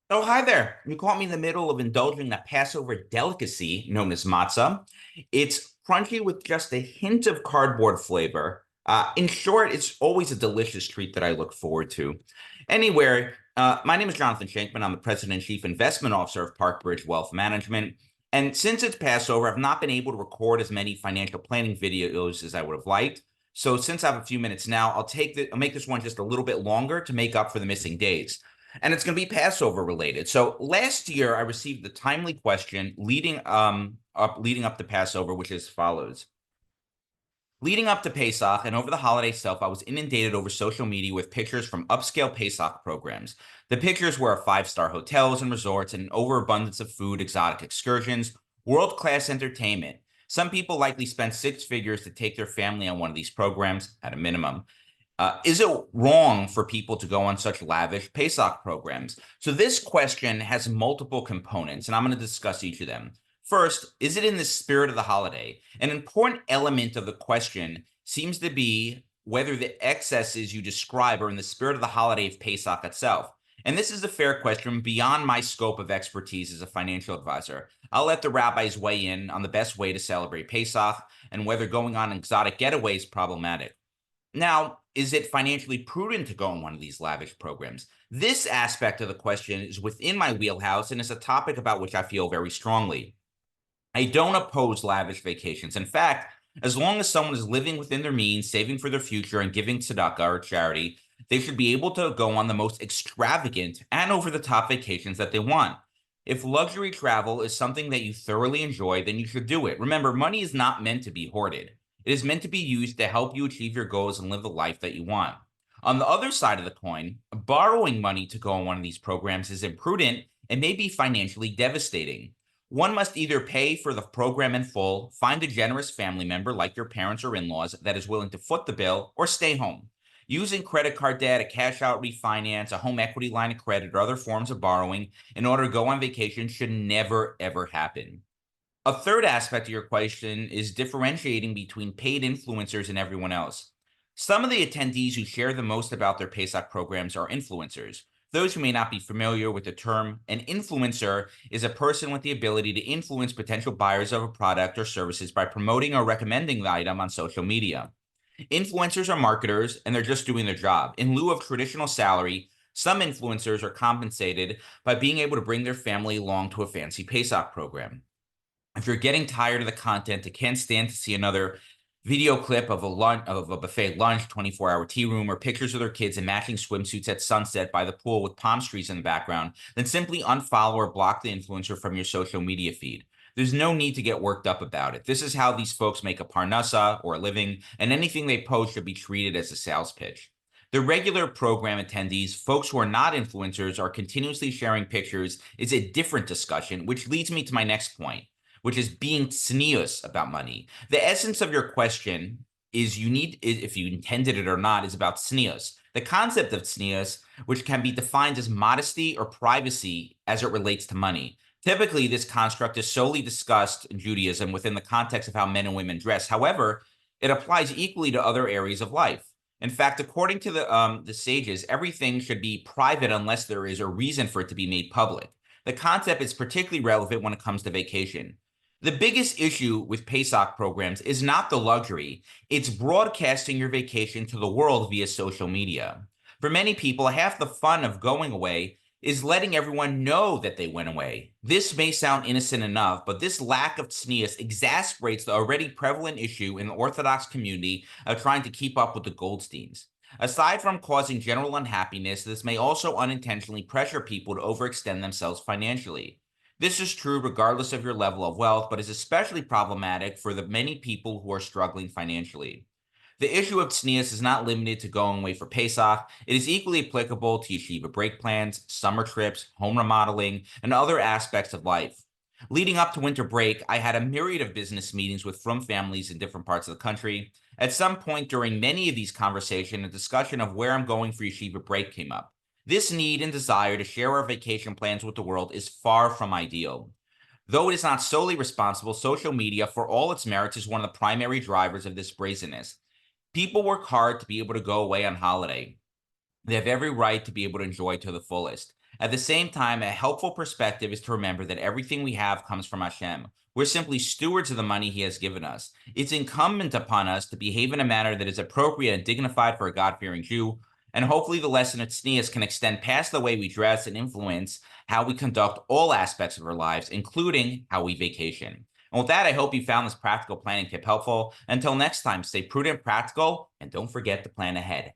Oh, hi there. You caught me in the middle of indulging a Passover delicacy known as matzah. It's crunchy with just a hint of cardboard flavor. In short, it's always a delicious treat that I look forward to. Anyway, my name is Jonathan Shenkman. I'm the President and Chief Investment Officer of ParkBridge Wealth Management. And since it's Passover, I've not been able to record as many financial planning videos as I would have liked. So since I have a few minutes now, I'll make this one just a little bit longer to make up for the missing days, and it's going to be Passover related. So last year, I received the timely question leading up to Passover, which is as follows. Leading up to Pesach and over the holiday itself, I was inundated over social media with pictures from upscale Pesach programs. The pictures were of five-star hotels and resorts and an overabundance of food, exotic excursions, world-class entertainment. Some people likely spent six figures to take their family on one of these programs at a minimum. Is it wrong for people to go on such lavish Pesach programs? So this question has multiple components, and I'm going to discuss each of them. First, is it in the spirit of the holiday? An important element of the question seems to be whether the excesses you describe are in the spirit of the holiday of Pesach itself. And this is a fair question beyond my scope of expertise as a financial advisor. I'll let the rabbis weigh in on the best way to celebrate Pesach and whether going on an exotic getaway is problematic. Now, is it financially prudent to go on one of these lavish programs? This aspect of the question is within my wheelhouse and is a topic about which I feel very strongly. I don't oppose lavish vacations. In fact, as long as someone is living within their means, saving for their future, and giving tzedakah or charity, they should be able to go on the most extravagant and over-the-top vacations that they want. If luxury travel is something that you thoroughly enjoy, then you should do it. Remember, money is not meant to be hoarded. It is meant to be used to help you achieve your goals and live the life that you want. On the other side of the coin, borrowing money to go on one of these programs is imprudent and may be financially devastating. One must either pay for the program in full, find a generous family member like your parents or in-laws that is willing to foot the bill, or stay home. Using credit card debt, a cash out refinance, a home equity line of credit, or other forms of borrowing in order to go on vacation should never, ever happen. A third aspect of your question is differentiating between paid influencers and everyone else. Some of the attendees who share the most about their Pesach programs are influencers. Those who may not be familiar with the term, an influencer is a person with the ability to influence potential buyers of a product or services by promoting or recommending the item on social media. Influencers are marketers, and they're just doing their job. In lieu of traditional salary, some influencers are compensated by being able to bring their family along to a fancy Pesach program. If you're getting tired of the content and can't stand to see another video clip of a buffet lunch, 24-hour tea room, or pictures of their kids in matching swimsuits at sunset by the pool with palm trees in the background, then simply unfollow or block the influencer from your social media feed. There's no need to get worked up about it. This is how these folks make a parnasa or a living, and anything they post should be treated as a sales pitch. The regular program attendees, folks who are not influencers, are continuously sharing pictures, is a different discussion, which leads me to my next point, which is being tznius about money. The essence of your question is if you intended it or not, is about tznius. The concept of tznius, which can be defined as modesty or privacy as it relates to money. Typically, this construct is solely discussed in Judaism within the context of how men and women dress. However, it applies equally to other areas of life. In fact, according to the sages, everything should be private unless there is a reason for it to be made public. The concept is particularly relevant when it comes to vacation. The biggest issue with Pesach programs is not the luxury, it's broadcasting your vacation to the world via social media. For many people, half the fun of going away is letting everyone know that they went away. This may sound innocent enough, but this lack of tznius exasperates the already prevalent issue in the Orthodox community of trying to keep up with the Goldsteins. Aside from causing general unhappiness, this may also unintentionally pressure people to overextend themselves financially. This is true regardless of your level of wealth, but is especially problematic for the many people who are struggling financially. The issue of tznius is not limited to going away for Pesach. It is equally applicable to yeshiva break plans, summer trips, home remodeling, and other aspects of life. Leading up to winter break, I had a myriad of business meetings with frum families in different parts of the country. At some point during many of these conversations, a discussion of where I'm going for yeshiva break came up. This need and desire to share our vacation plans with the world is far from ideal. Though it is not solely responsible, social media, for all its merits, is one of the primary drivers of this brazenness. People work hard to be able to go away on holiday. They have every right to be able to enjoy to the fullest. At the same time, a helpful perspective is to remember that everything we have comes from Hashem. We're simply stewards of the money he has given us. It's incumbent upon us to behave in a manner that is appropriate and dignified for a God-fearing Jew, and hopefully the lesson of tznius can extend past the way we dress and influence how we conduct all aspects of our lives, including how we vacation. And with that, I hope you found this practical planning tip helpful. Until next time, stay prudent, practical, and don't forget to plan ahead.